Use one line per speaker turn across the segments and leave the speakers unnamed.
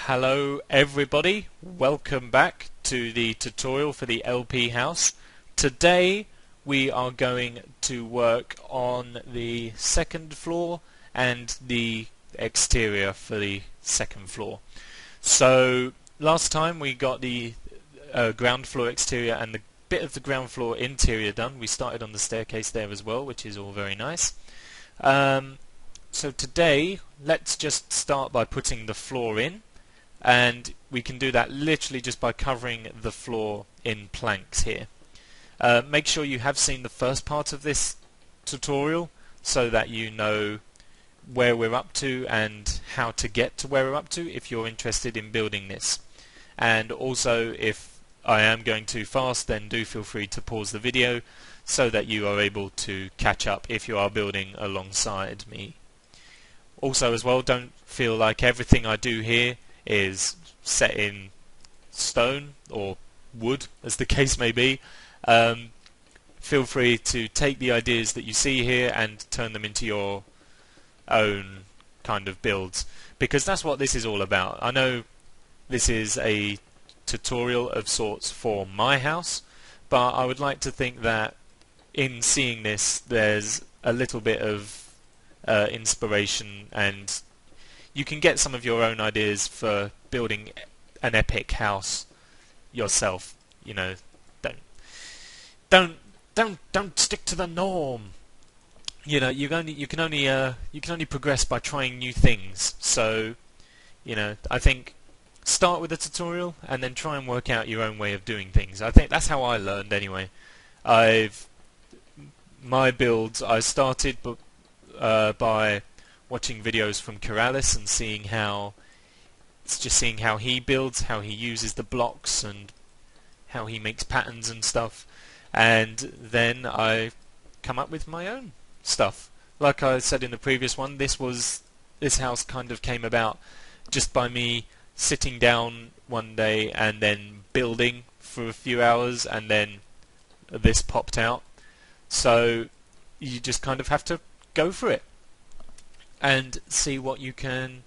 Hello everybody, welcome back to the tutorial for the LP house. Today we are going to work on the second floor and the exterior for the second floor. So last time we got the ground floor exterior and the bit of the ground floor interior done. We started on the staircase there as well, which is all very nice. So today let's just start by putting the floor in, and we can do that literally just by covering the floor in planks here. Make sure you have seen the first part of this tutorial so that you know where we're up to and how to get to where we're up to if you're interested in building this. And also, if I am going too fast, then do feel free to pause the video so that you are able to catch up if you are building alongside me. Also as well, don't feel like everything I do here is set in stone or wood, as the case may be. Feel free to take the ideas that you see here and turn them into your own kind of builds, because that's what this is all about. I know this is a tutorial of sorts for my house, but I would like to think that in seeing this there's a little bit of inspiration, and you can get some of your own ideas for building an epic house yourself. You know, don't stick to the norm. You know, you can only progress by trying new things. So, you know, I think start with a tutorial and then try and work out your own way of doing things. I think that's how I learned anyway. My builds I started by watching videos from Keralis and seeing how he builds, how he uses the blocks and how he makes patterns and stuff, and then I come up with my own stuff. Like I said in the previous one, this house kind of came about just by me sitting down one day and then building for a few hours, and then this popped out. So you just kind of have to go for it and see what you can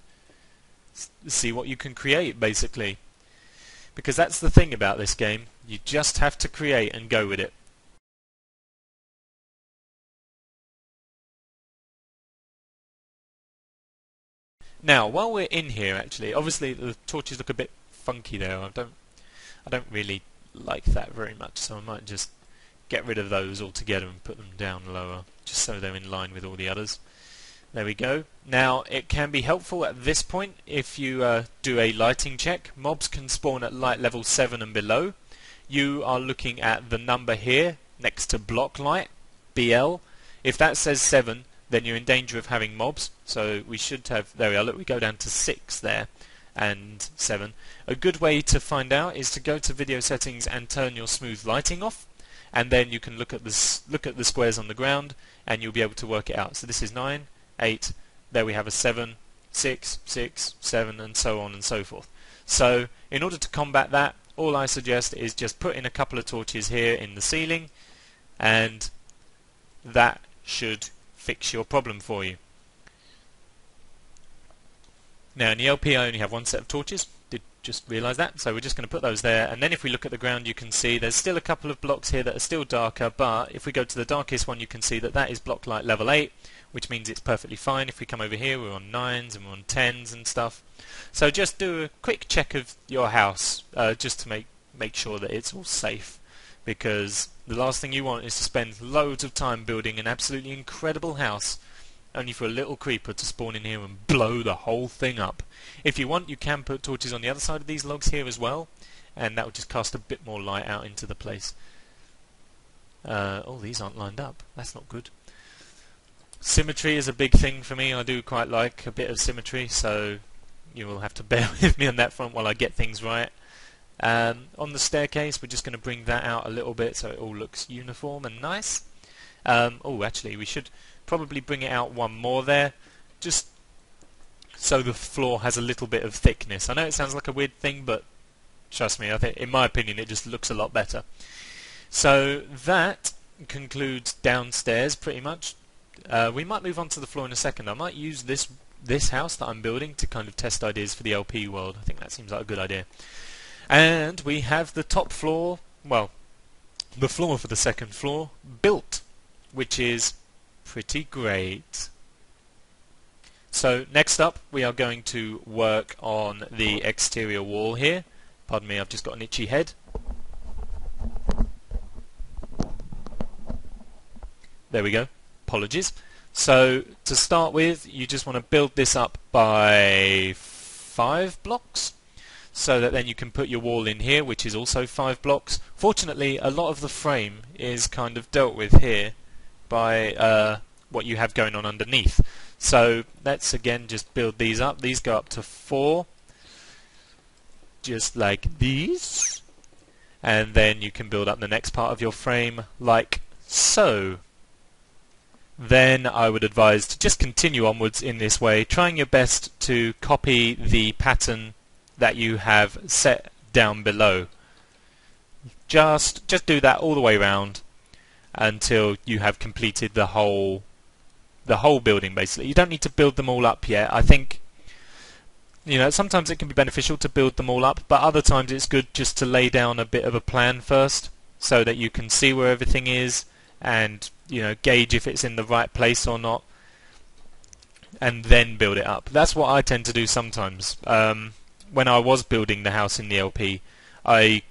create, basically, because that's the thing about this game. You just have to create and go with it. Now, while we're in here, actually, obviously the torches look a bit funky there. I don't really like that very much, so I might just get rid of those altogether and put them down lower, just so they're in line with all the others. There we go. Now, it can be helpful at this point if you do a lighting check. Mobs can spawn at light level 7 and below. You are looking at the number here next to block light, BL. If that says 7, then you're in danger of having mobs. So we should have, there we are, look, we go down to 6 there and 7. A good way to find out is to go to video settings and turn your smooth lighting off, and then you can look at the squares on the ground and you'll be able to work it out. So this is 9, 8, there we have a 7, 6, 6, 7, and so on and so forth. So in order to combat that, all I suggest is just put in a couple of torches here in the ceiling, and that should fix your problem for you. Now in the LP I only have one set of torches, did just realise that, so we're just going to put those there, and then if we look at the ground you can see there's still a couple of blocks here that are still darker, but if we go to the darkest one you can see that that is block light level 8, which means it's perfectly fine. If we come over here we're on 9s and we're on 10s and stuff. So just do a quick check of your house just to make sure that it's all safe, because the last thing you want is to spend loads of time building an absolutely incredible house only for a little creeper to spawn in here and blow the whole thing up. If you want, you can put torches on the other side of these logs here as well, and that will just cast a bit more light out into the place. Oh, these aren't lined up. That's not good. Symmetry is a big thing for me. I do quite like a bit of symmetry, so you will have to bear with me on that front while I get things right. On the staircase, we're just going to bring that out a little bit so it all looks uniform and nice. Oh, actually, we should probably bring it out one more there, just so the floor has a little bit of thickness. I know it sounds like a weird thing, but trust me, I think, in my opinion, it just looks a lot better. So that concludes downstairs, pretty much. We might move on to the floor in a second. I might use this this house that I'm building to kind of test ideas for the LP world. I think that seems like a good idea. And we have the top floor, well, the floor for the second floor built, which is pretty great. So next up we are going to work on the exterior wall here. Pardon me, I've just got an itchy head. There we go. Apologies. So to start with, you just want to build this up by 5 blocks, so that then you can put your wall in here, which is also 5 blocks. Fortunately, a lot of the frame is kind of dealt with here by what you have going on underneath. So let's again just build these up. These go up to 4, just like these, and then you can build up the next part of your frame like so. Then I would advise to just continue onwards in this way, trying your best to copy the pattern that you have set down below. Just do that all the way around until you have completed the whole building, basically. You don't need to build them all up yet. I think, you know, sometimes it can be beneficial to build them all up, but other times it's good just to lay down a bit of a plan first so that you can see where everything is and, you know, gauge if it's in the right place or not, and then build it up. That's what I tend to do sometimes. When I was building the house in the LP, I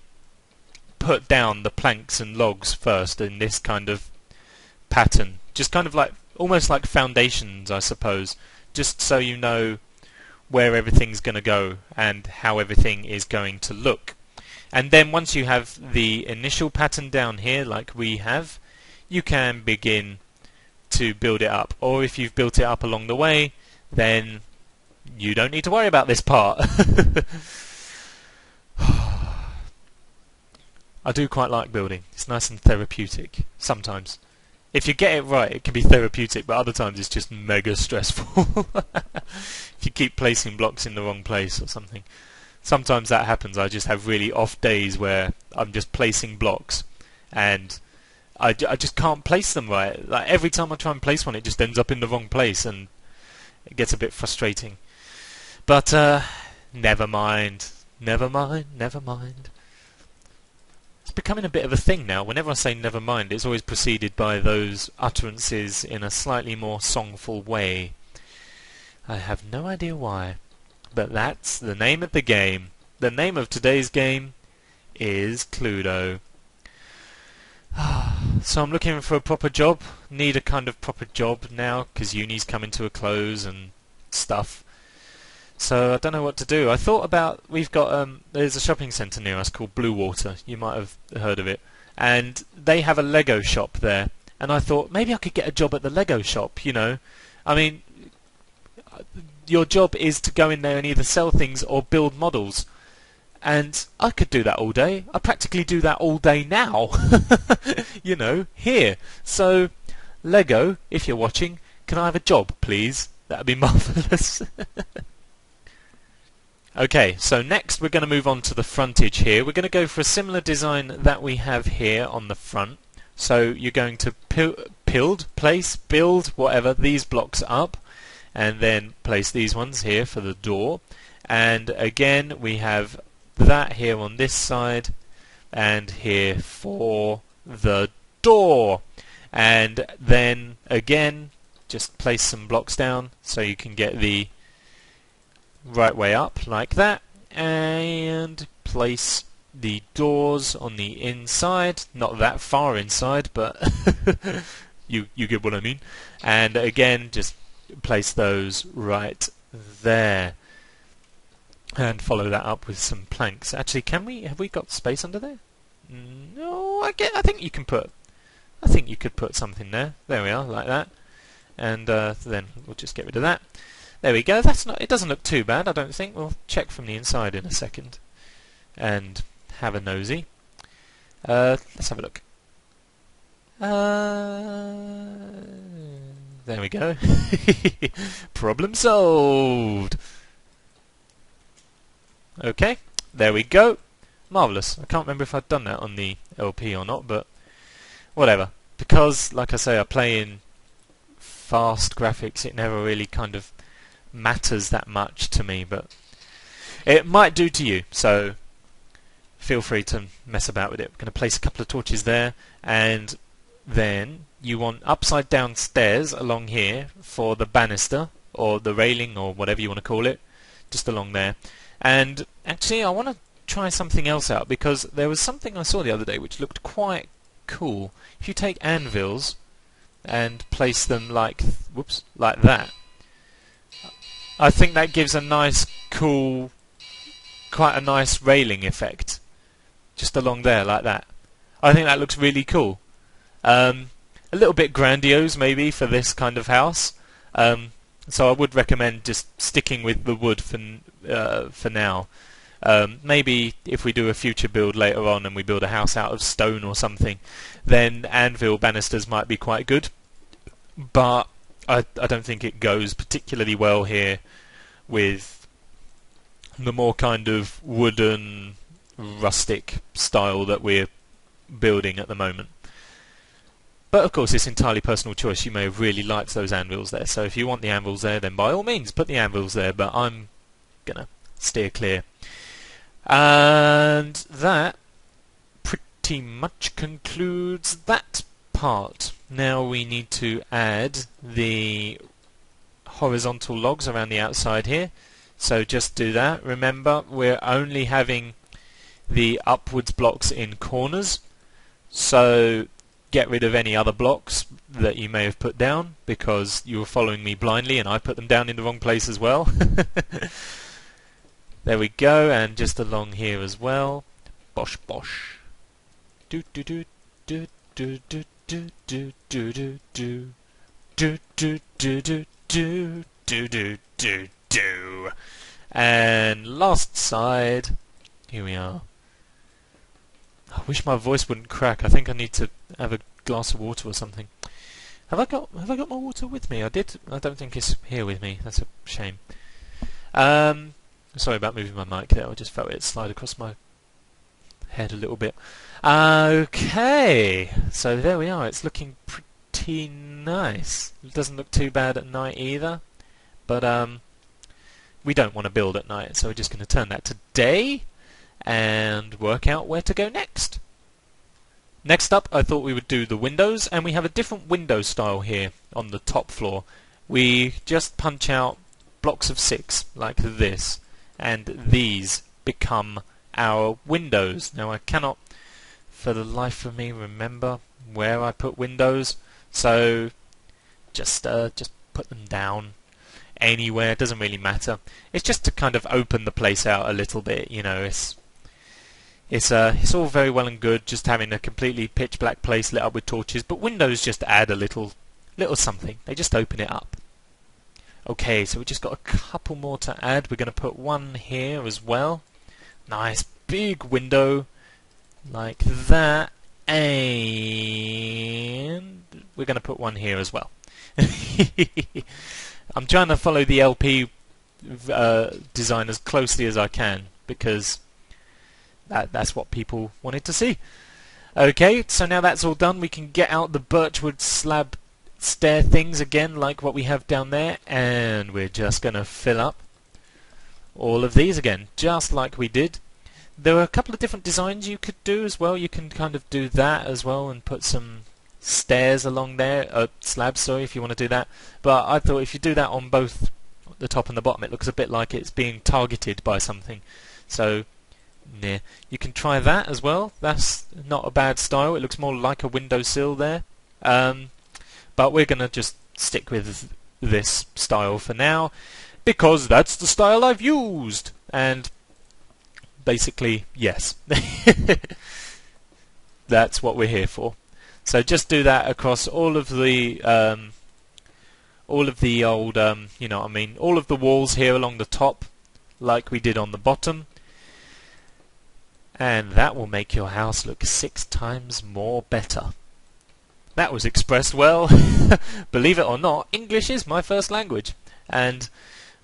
put down the planks and logs first in this kind of pattern, just kind of like almost like foundations, I suppose, just so you know where everything's going to go and how everything is going to look. And then once you have the initial pattern down here like we have, you can begin to build it up. Or if you've built it up along the way, then you don't need to worry about this part. I do quite like building. It's nice and therapeutic sometimes. If you get it right, it can be therapeutic, but other times it's just mega stressful. If you keep placing blocks in the wrong place or something. Sometimes that happens. I just have really off days where I'm just placing blocks and I just can't place them right. Like every time I try and place one, it just ends up in the wrong place, and it gets a bit frustrating. But never mind, never mind, never mind. It's becoming a bit of a thing now. Whenever I say never mind, it's always preceded by those utterances in a slightly more songful way. I have no idea why, but that's the name of the game. The name of today's game is Cluedo. So I'm looking for a proper job. Need a kind of proper job now because uni's coming to a close and stuff. So I don't know what to do. I thought about, we've got there's a shopping centre near us called Blue Water. You might have heard of it. And they have a Lego shop there. And I thought maybe I could get a job at the Lego shop, you know. I mean, your job is to go in there and either sell things or build models. And I could do that all day. I practically do that all day now. You know, here. So, Lego, if you're watching, can I have a job, please? That would be marvellous. Okay, so next we're going to move on to the frontage here. We're going to go for a similar design that we have here on the front. So you're going to build, whatever, these blocks up, and then place these ones here for the door. And again, we have that here on this side, and here for the door. And then again, just place some blocks down so you can get the right way up like that, and place the doors on the inside, not that far inside, but you get what I mean. And again, just place those right there, and follow that up with some planks. Actually, have we got space under there? No, I think you can put, I think you could put something there. There we are, like that. And then we'll just get rid of that. There we go. It doesn't look too bad, I don't think. We'll check from the inside in a second and have a nosy. Let's have a look. There we go. Problem solved. Okay, there we go. Marvellous. I can't remember if I'd done that on the LP or not, but whatever. Because, like I say, I play in fast graphics, it never really kind of matters that much to me, but it might do to you, so feel free to mess about with it. We're going to place a couple of torches there, and then you want upside down stairs along here for the banister, or the railing, or whatever you want to call it, just along there. And actually I want to try something else out, because there was something I saw the other day which looked quite cool. If you take anvils and place them like like that, I think that gives a nice cool, quite a nice railing effect just along there like that. I think that looks really cool. A little bit grandiose maybe for this kind of house, so I would recommend just sticking with the wood for now. Maybe if we do a future build later on and we build a house out of stone or something, then anvil banisters might be quite good, but I don't think it goes particularly well here with the more kind of wooden, rustic style that we're building at the moment. But of course it's entirely personal choice. You may have really liked those anvils there, so if you want the anvils there, then by all means put the anvils there, but I'm gonna steer clear. And that pretty much concludes that part. Now we need to add the horizontal logs around the outside here, so just do that. Remember, we're only having the upwards blocks in corners, so get rid of any other blocks that you may have put down, because you were following me blindly and I put them down in the wrong place as well. There we go, and just along here as well. Bosh bosh. Do do do do do do do do do do do do do do do do do do do. And last side. Here we are. I wish my voice wouldn't crack. I think I need to have a glass of water or something. Have I got my water with me? I did. I don't think it's here with me. That's a shame. Sorry about moving my mic there. I just felt it slide across my head a little bit. Okay, so there we are. It's looking pretty nice. It doesn't look too bad at night either, but we don't want to build at night, so we're just going to turn that to day and work out where to go next. Next up, I thought we would do the windows, and we have a different window style here on the top floor. We just punch out blocks of 6 like this, and these become our windows. Now I cannot for the life of me remember where I put windows, so just put them down anywhere. It doesn't really matter. It's just to kind of open the place out a little bit, you know. It's all very well and good just having a completely pitch black place lit up with torches, but windows just add a little something. They just open it up. Okay, so we've just got a couple more to add. We're going to put one here as well. Nice big window like that, and we're going to put one here as well. I'm trying to follow the LP design as closely as I can, because that's what people wanted to see. Okay, so now that's all done, we can get out the birchwood slab stair things again, like what we have down there, and we're just going to fill up all of these again, just like we did. There are a couple of different designs you could do as well. You can kind of do that as well and put some stairs along there, slabs, sorry, if you want to do that. But I thought if you do that on both the top and the bottom, it looks a bit like it's being targeted by something. So, yeah, you can try that as well. That's not a bad style. It looks more like a windowsill there. But we're going to just stick with this style for now, because that's the style I've used. And basically, yes. That's what we're here for. So just do that across all of the old, you know what I mean, all of the walls here along the top, like we did on the bottom. And that will make your house look 6 times more better. That was expressed well. Believe it or not, English is my first language, and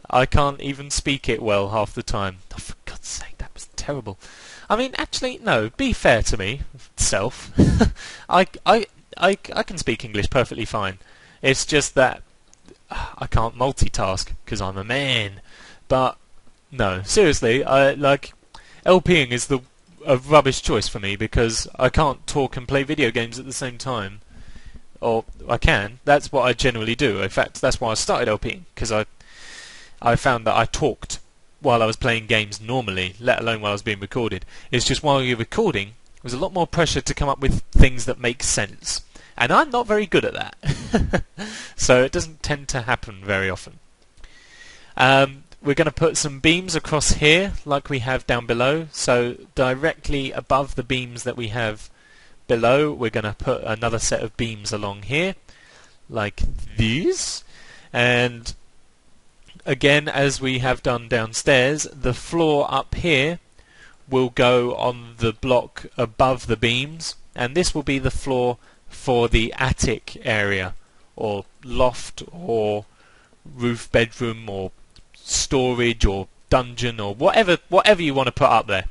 I can't even speak it well half the time. Oh, for God's sake, that was terrible. I mean, actually, no, be fair to me, self. I can speak English perfectly fine. It's just that I can't multitask because I'm a man. But no, seriously, LPing is a rubbish choice for me because I can't talk and play video games at the same time. Or I can. That's what I generally do. In fact, that's why I started LPing, because I found that I talked while I was playing games normally, let alone while I was being recorded. It's just while you're recording, there's a lot more pressure to come up with things that make sense. And I'm not very good at that. So it doesn't tend to happen very often. We're going to put some beams across here, like we have down below. So directly above the beams that we have below, we're going to put another set of beams along here, like these. And again, as we have done downstairs, the floor up here will go on the block above the beams, and this will be the floor for the attic area, or loft, or roof bedroom, or storage, or dungeon, or whatever you want to put up there.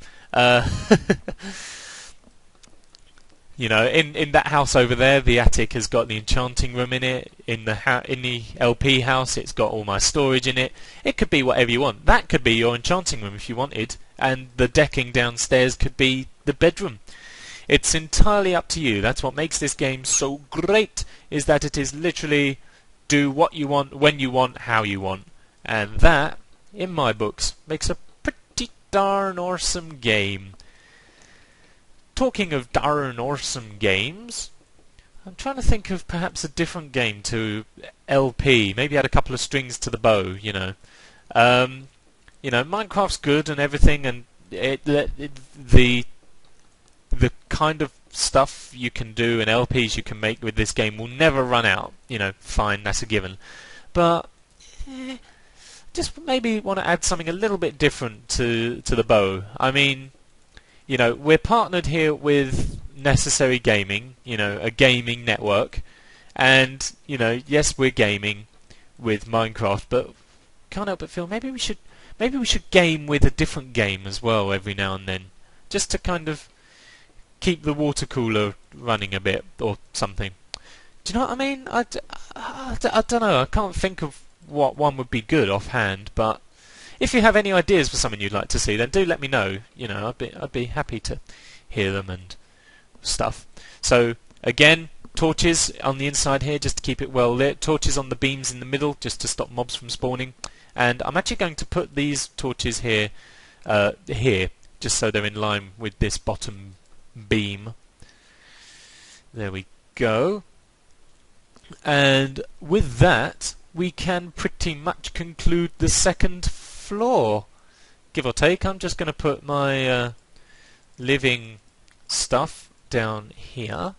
You know, in that house over there, the attic has got the enchanting room in it. In the LP house, it's got all my storage in it. It could be whatever you want. That could be your enchanting room if you wanted, and the decking downstairs could be the bedroom. It's entirely up to you. That's what makes this game so great, is that it is literally do what you want, when you want, how you want. And that, in my books, makes a pretty darn awesome game. Talking of darn awesome games, I'm trying to think of perhaps a different game to LP. Maybe add a couple of strings to the bow, you know. You know, Minecraft's good and everything, and the kind of stuff you can do and LPs you can make with this game will never run out. You know, fine, that's a given. But just maybe want to add something a little bit different to the bow. I mean, you know, we're partnered here with Necessary Gaming, you know, a gaming network, and you know, yes, we're gaming with Minecraft, but can't help but feel maybe we should game with a different game as well every now and then, just to kind of keep the water cooler running a bit or something. Do you know what I mean? I don't know. I can't think of what one would be good offhand, but if you have any ideas for something you'd like to see, then do let me know. You know, I'd be happy to hear them and stuff. So again, torches on the inside here just to keep it well lit. Torches on the beams in the middle just to stop mobs from spawning. And I'm actually going to put these torches here, just so they're in line with this bottom beam. There we go. And with that, we can pretty much conclude the second floor, give or take. I'm just going to put my living stuff down here,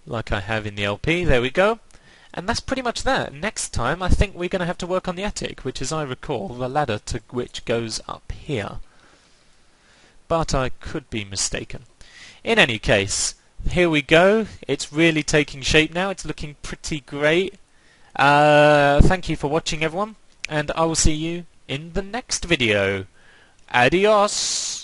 like I have in the LP. There we go. And that's pretty much that. Next time, I think we're going to have to work on the attic, which, as I recall, the ladder to which goes up here. But I could be mistaken. In any case, here we go. It's really taking shape now. It's looking pretty great. Thank you for watching, everyone, and I will see you in the next video. Adios!